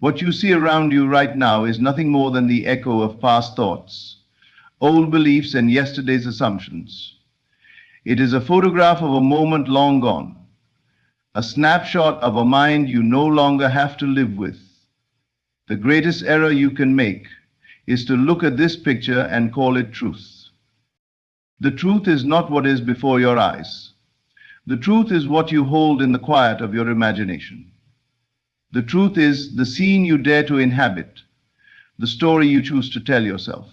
What you see around you right now is nothing more than the echo of past thoughts, old beliefs, and yesterday's assumptions. It is a photograph of a moment long gone, a snapshot of a mind you no longer have to live with. The greatest error you can make is to look at this picture and call it truth. The truth is not what is before your eyes. The truth is what you hold in the quiet of your imagination. The truth is the scene you dare to inhabit, the story you choose to tell yourself.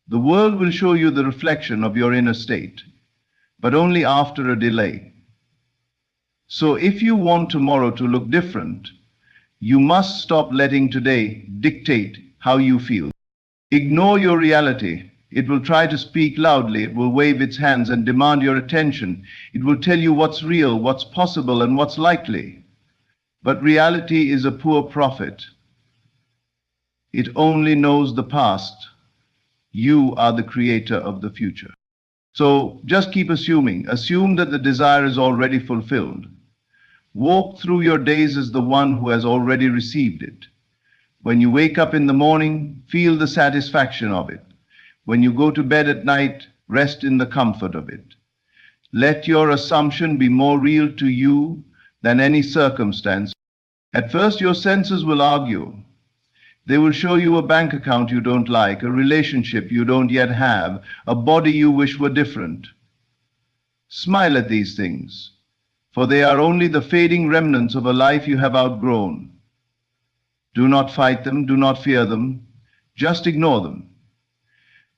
The world will show you the reflection of your inner state, but only after a delay. So if you want tomorrow to look different, you must stop letting today dictate how you feel. Ignore your reality. It will try to speak loudly. It will wave its hands and demand your attention. It will tell you what's real, what's possible, and what's likely. But reality is a poor prophet. It only knows the past. You are the creator of the future. So just keep assuming. Assume that the desire is already fulfilled. Walk through your days as the one who has already received it. When you wake up in the morning, feel the satisfaction of it. When you go to bed at night, rest in the comfort of it. Let your assumption be more real to you than any circumstance. At first, your senses will argue. They will show you a bank account you don't like, a relationship you don't yet have, a body you wish were different. Smile at these things, for they are only the fading remnants of a life you have outgrown. Do not fight them, do not fear them, just ignore them.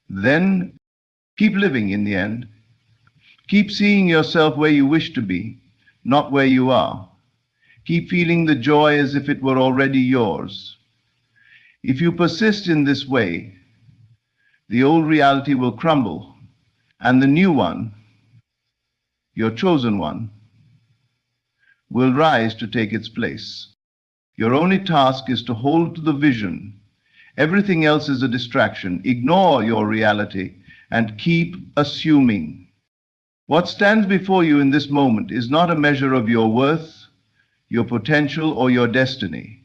Then keep living in the end. Keep seeing yourself where you wish to be, not where you are. Keep feeling the joy as if it were already yours. If you persist in this way, the old reality will crumble, and the new one, your chosen one, will rise to take its place. Your only task is to hold to the vision. Everything else is a distraction. Ignore your reality and keep assuming. What stands before you in this moment is not a measure of your worth, your potential, or your destiny.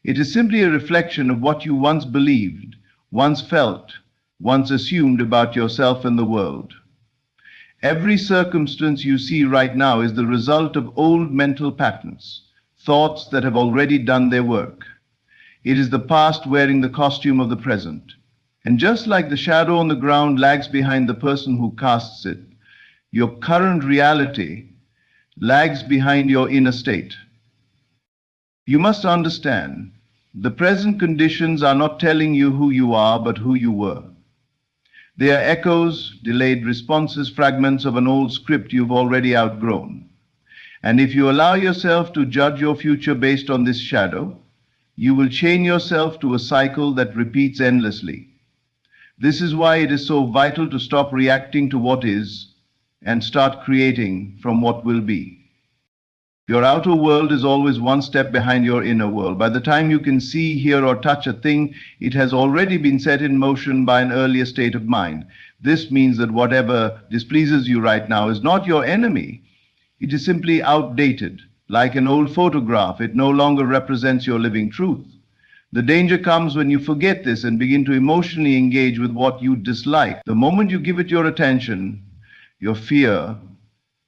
It is simply a reflection of what you once believed, once felt, once assumed about yourself and the world. Every circumstance you see right now is the result of old mental patterns, thoughts that have already done their work. It is the past wearing the costume of the present. And just like the shadow on the ground lags behind the person who casts it, your current reality lags behind your inner state. You must understand, the present conditions are not telling you who you are, but who you were. They are echoes, delayed responses, fragments of an old script you've already outgrown. And if you allow yourself to judge your future based on this shadow, you will chain yourself to a cycle that repeats endlessly. This is why it is so vital to stop reacting to what is and start creating from what will be. Your outer world is always one step behind your inner world. By the time you can see, hear, or touch a thing, it has already been set in motion by an earlier state of mind. This means that whatever displeases you right now is not your enemy. It is simply outdated. Like an old photograph, it no longer represents your living truth. The danger comes when you forget this and begin to emotionally engage with what you dislike. The moment you give it your attention, your fear,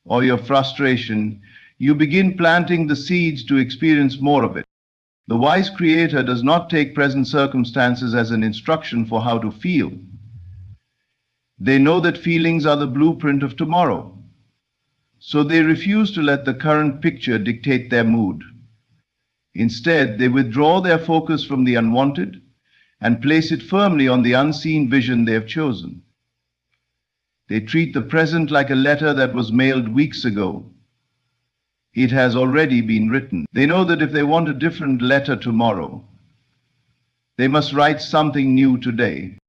or your frustration, you begin planting the seeds to experience more of it. The wise creator does not take present circumstances as an instruction for how to feel. They know that feelings are the blueprint of tomorrow. So they refuse to let the current picture dictate their mood. Instead, they withdraw their focus from the unwanted and place it firmly on the unseen vision they have chosen. They treat the present like a letter that was mailed weeks ago. It has already been written. They know that if they want a different letter tomorrow, they must write something new today.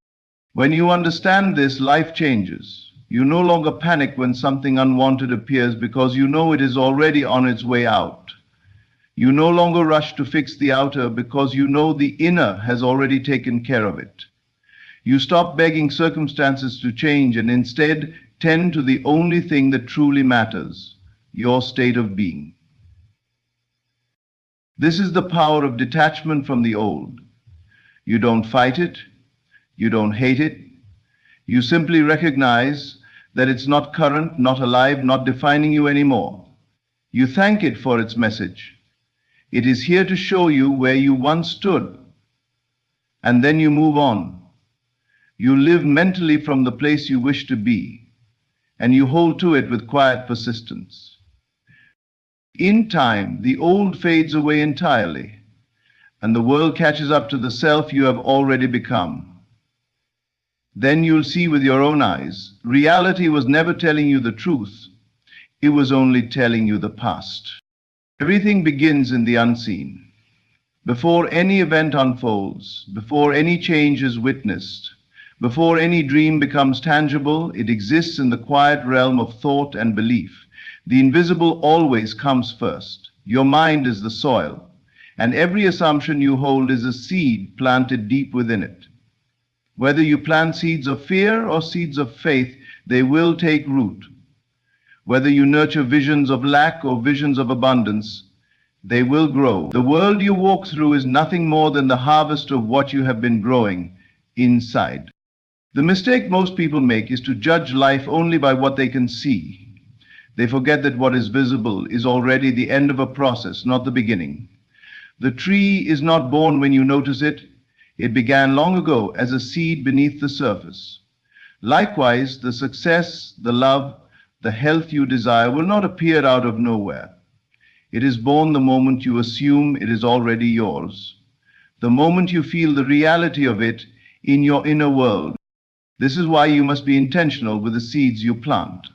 When you understand this, life changes. You no longer panic when something unwanted appears because you know it is already on its way out. You no longer rush to fix the outer because you know the inner has already taken care of it. You stop begging circumstances to change and instead tend to the only thing that truly matters, your state of being. This is the power of detachment from the old. You don't fight it, you don't hate it, you simply recognize that it's not current, not alive, not defining you anymore. You thank it for its message. It is here to show you where you once stood, and then you move on. You live mentally from the place you wish to be, and you hold to it with quiet persistence. In time, the old fades away entirely, and the world catches up to the self you have already become. Then you'll see with your own eyes, reality was never telling you the truth, it was only telling you the past. Everything begins in the unseen. Before any event unfolds, before any change is witnessed, before any dream becomes tangible, it exists in the quiet realm of thought and belief. The invisible always comes first. Your mind is the soil, and every assumption you hold is a seed planted deep within it. Whether you plant seeds of fear or seeds of faith, they will take root. Whether you nurture visions of lack or visions of abundance, they will grow. The world you walk through is nothing more than the harvest of what you have been growing inside. The mistake most people make is to judge life only by what they can see. They forget that what is visible is already the end of a process, not the beginning. The tree is not born when you notice it. It began long ago as a seed beneath the surface. Likewise, the success, the love, the health you desire will not appear out of nowhere. It is born the moment you assume it is already yours, the moment you feel the reality of it in your inner world. This is why you must be intentional with the seeds you plant.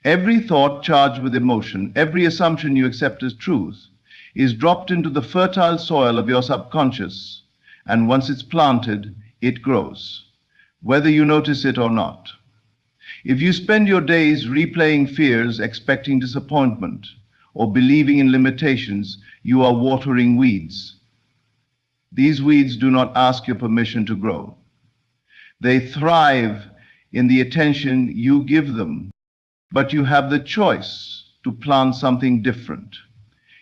Every thought charged with emotion, every assumption you accept as truth, is dropped into the fertile soil of your subconscious, and once it's planted, it grows, whether you notice it or not. If you spend your days replaying fears, expecting disappointment, or believing in limitations, you are watering weeds. These weeds do not ask your permission to grow. They thrive in the attention you give them, but you have the choice to plant something different.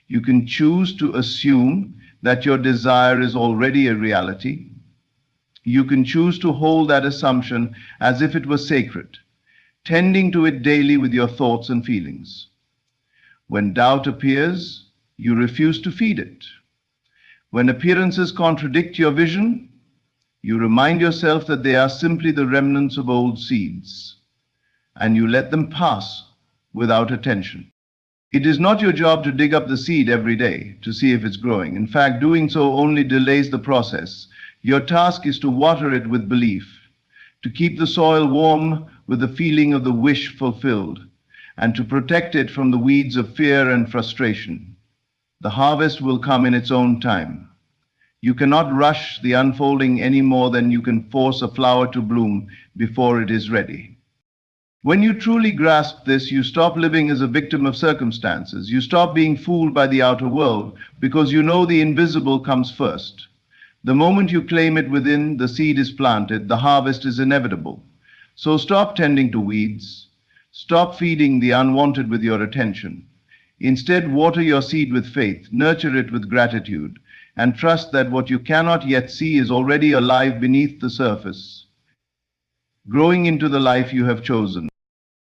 You can choose to assume that your desire is already a reality. You can choose to hold that assumption as if it were sacred, tending to it daily with your thoughts and feelings. When doubt appears, you refuse to feed it. When appearances contradict your vision, you remind yourself that they are simply the remnants of old seeds, and you let them pass without attention. It is not your job to dig up the seed every day to see if it's growing. In fact, doing so only delays the process. Your task is to water it with belief, to keep the soil warm with the feeling of the wish fulfilled, and to protect it from the weeds of fear and frustration. The harvest will come in its own time. You cannot rush the unfolding any more than you can force a flower to bloom before it is ready. When you truly grasp this, you stop living as a victim of circumstances. You stop being fooled by the outer world because you know the invisible comes first. The moment you claim it within, the seed is planted, the harvest is inevitable. So stop tending to weeds. Stop feeding the unwanted with your attention. Instead, water your seed with faith, nurture it with gratitude, and trust that what you cannot yet see is already alive beneath the surface, growing into the life you have chosen.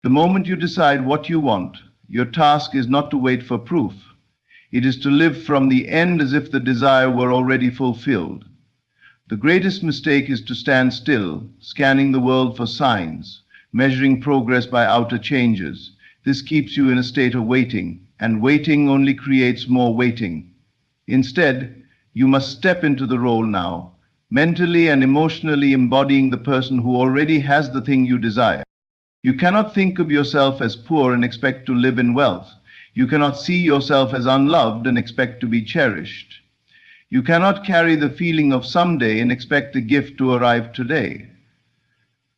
The moment you decide what you want, your task is not to wait for proof. It is to live from the end as if the desire were already fulfilled. The greatest mistake is to stand still, scanning the world for signs, measuring progress by outer changes. This keeps you in a state of waiting, and waiting only creates more waiting. Instead, you must step into the role now, mentally and emotionally embodying the person who already has the thing you desire. You cannot think of yourself as poor and expect to live in wealth. You cannot see yourself as unloved and expect to be cherished. You cannot carry the feeling of someday and expect the gift to arrive today.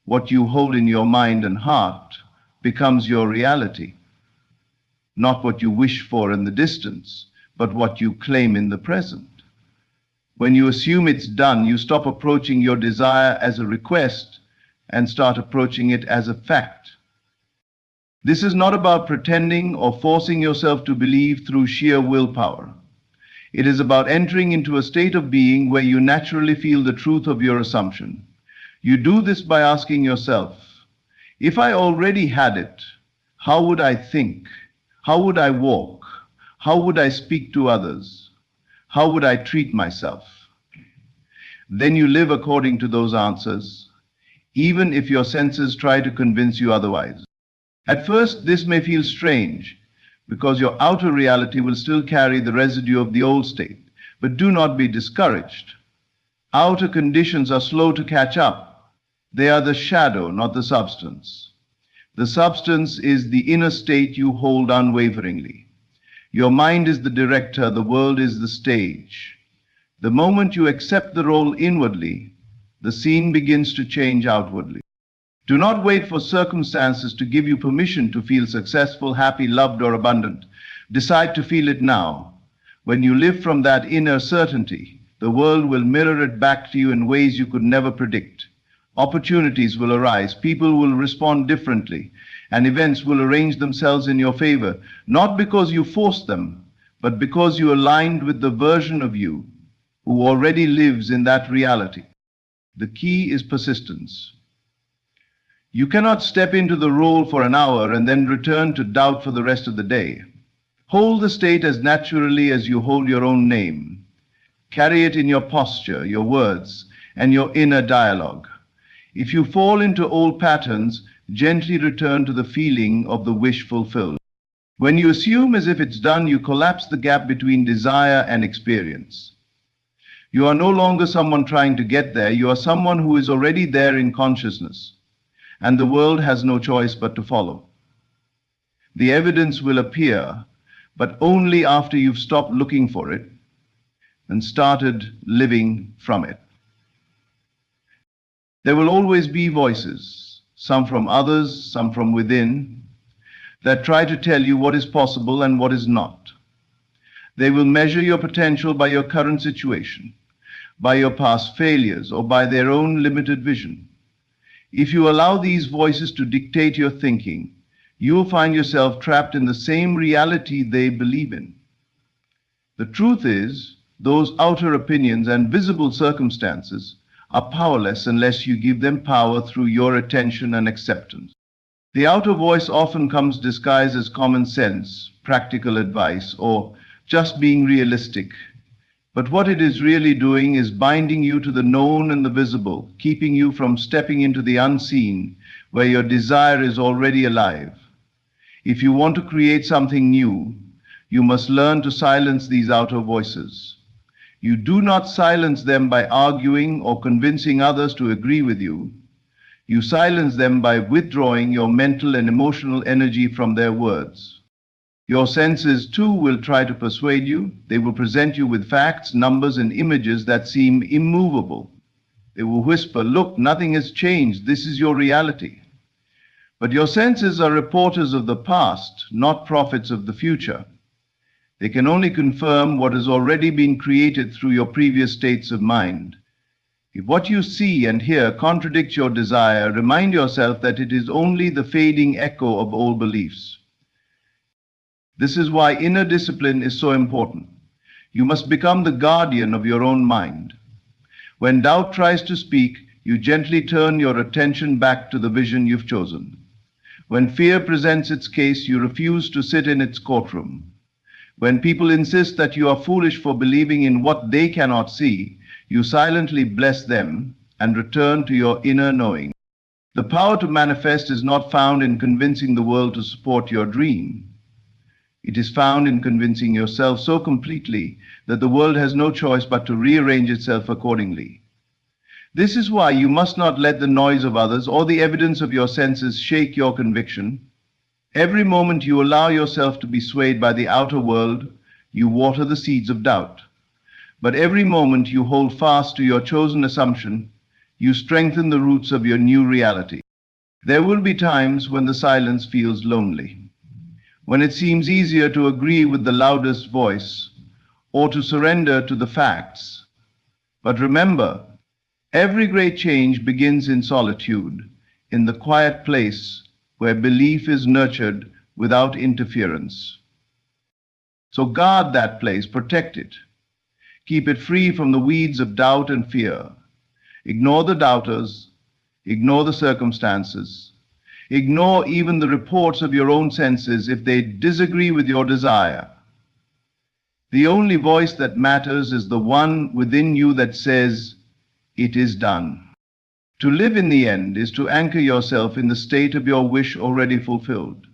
What you hold in your mind and heart becomes your reality. Not what you wish for in the distance, but what you claim in the present. When you assume it's done, you stop approaching your desire as a request and start approaching it as a fact. This is not about pretending or forcing yourself to believe through sheer willpower. It is about entering into a state of being where you naturally feel the truth of your assumption. You do this by asking yourself, if I already had it, how would I think? How would I walk? How would I speak to others? How would I treat myself? Then you live according to those answers, even if your senses try to convince you otherwise. At first, this may feel strange, because your outer reality will still carry the residue of the old state. But do not be discouraged. Outer conditions are slow to catch up. They are the shadow, not the substance. The substance is the inner state you hold unwaveringly. Your mind is the director, the world is the stage. The moment you accept the role inwardly, the scene begins to change outwardly. Do not wait for circumstances to give you permission to feel successful, happy, loved, or abundant. Decide to feel it now. When you live from that inner certainty, the world will mirror it back to you in ways you could never predict. Opportunities will arise, people will respond differently, and events will arrange themselves in your favor, not because you forced them, but because you aligned with the version of you who already lives in that reality. The key is persistence. You cannot step into the role for an hour and then return to doubt for the rest of the day. Hold the state as naturally as you hold your own name. Carry it in your posture, your words, and your inner dialogue. If you fall into old patterns, gently return to the feeling of the wish fulfilled. When you assume as if it's done, you collapse the gap between desire and experience. You are no longer someone trying to get there, you are someone who is already there in consciousness, and the world has no choice but to follow. The evidence will appear, but only after you've stopped looking for it and started living from it. There will always be voices, some from others, some from within, that try to tell you what is possible and what is not. They will measure your potential by your current situation, by your past failures, or by their own limited vision. If you allow these voices to dictate your thinking, you will find yourself trapped in the same reality they believe in. The truth is, those outer opinions and visible circumstances are powerless unless you give them power through your attention and acceptance. The outer voice often comes disguised as common sense, practical advice, or just being realistic. But what it is really doing is binding you to the known and the visible, keeping you from stepping into the unseen, where your desire is already alive. If you want to create something new, you must learn to silence these outer voices. You do not silence them by arguing or convincing others to agree with you. You silence them by withdrawing your mental and emotional energy from their words. Your senses too will try to persuade you. They will present you with facts, numbers, and images that seem immovable. They will whisper, "Look, nothing has changed. This is your reality." But your senses are reporters of the past, not prophets of the future. They can only confirm what has already been created through your previous states of mind. If what you see and hear contradicts your desire, remind yourself that it is only the fading echo of old beliefs. This is why inner discipline is so important. You must become the guardian of your own mind. When doubt tries to speak, you gently turn your attention back to the vision you've chosen. When fear presents its case, you refuse to sit in its courtroom. When people insist that you are foolish for believing in what they cannot see, you silently bless them and return to your inner knowing. The power to manifest is not found in convincing the world to support your dream. It is found in convincing yourself so completely that the world has no choice but to rearrange itself accordingly. This is why you must not let the noise of others or the evidence of your senses shake your conviction. Every moment you allow yourself to be swayed by the outer world, you water the seeds of doubt. But every moment you hold fast to your chosen assumption, you strengthen the roots of your new reality. There will be times when the silence feels lonely, when it seems easier to agree with the loudest voice or to surrender to the facts. But remember, every great change begins in solitude, in the quiet place where belief is nurtured without interference. So guard that place, protect it. Keep it free from the weeds of doubt and fear. Ignore the doubters. Ignore the circumstances. Ignore even the reports of your own senses if they disagree with your desire. The only voice that matters is the one within you that says, "It is done." To live in the end is to anchor yourself in the state of your wish already fulfilled,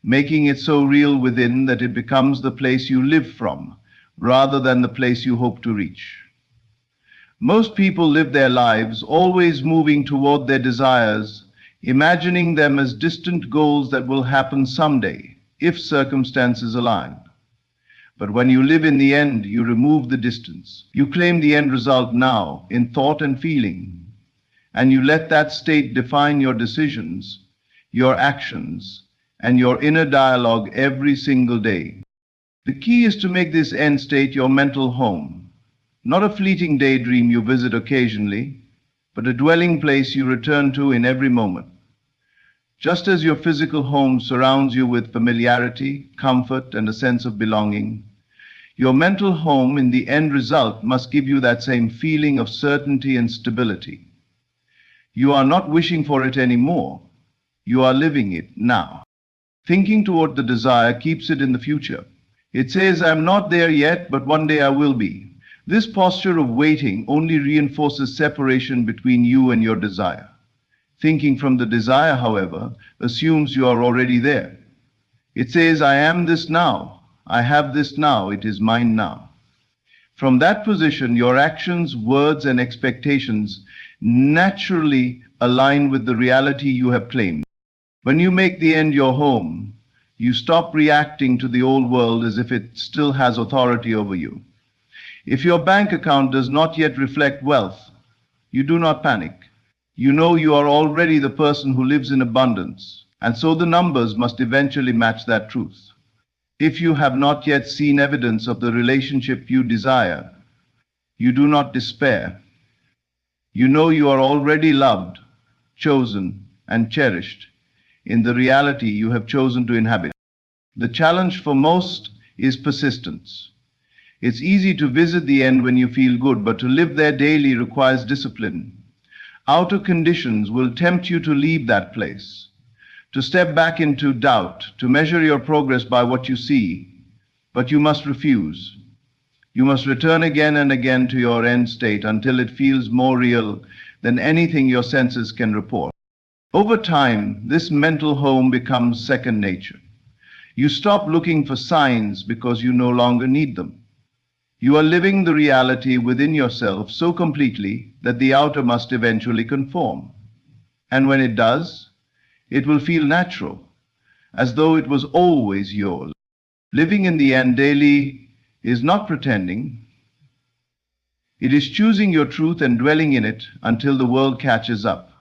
making it so real within that it becomes the place you live from, rather than the place you hope to reach. Most people live their lives always moving toward their desires, imagining them as distant goals that will happen someday, if circumstances align. But when you live in the end, you remove the distance. You claim the end result now, in thought and feeling, and you let that state define your decisions, your actions, and your inner dialogue every single day. The key is to make this end state your mental home, not a fleeting daydream you visit occasionally, but a dwelling place you return to in every moment. Just as your physical home surrounds you with familiarity, comfort, and a sense of belonging, your mental home in the end result must give you that same feeling of certainty and stability. You are not wishing for it anymore. You are living it now. Thinking toward the desire keeps it in the future. It says, "I'm not there yet, but one day I will be." This posture of waiting only reinforces separation between you and your desire. Thinking from the desire, however, assumes you are already there. It says, "I am this now. I have this now. It is mine now." From that position, your actions, words, and expectations naturally align with the reality you have claimed. When you make the end your home, you stop reacting to the old world as if it still has authority over you. If your bank account does not yet reflect wealth, you do not panic. You know you are already the person who lives in abundance, and so the numbers must eventually match that truth. If you have not yet seen evidence of the relationship you desire, you do not despair. You know you are already loved, chosen, and cherished in the reality you have chosen to inhabit. The challenge for most is persistence. It's easy to visit the end when you feel good, but to live there daily requires discipline. Outer conditions will tempt you to leave that place, to step back into doubt, to measure your progress by what you see, but you must refuse. You must return again and again to your end state until it feels more real than anything your senses can report. Over time, this mental home becomes second nature. You stop looking for signs because you no longer need them. You are living the reality within yourself so completely that the outer must eventually conform. And when it does, it will feel natural, as though it was always yours. Living in the end daily is not pretending. It is choosing your truth and dwelling in it until the world catches up.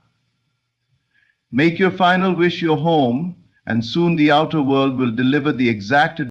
Make your final wish your home, and soon the outer world will deliver the exact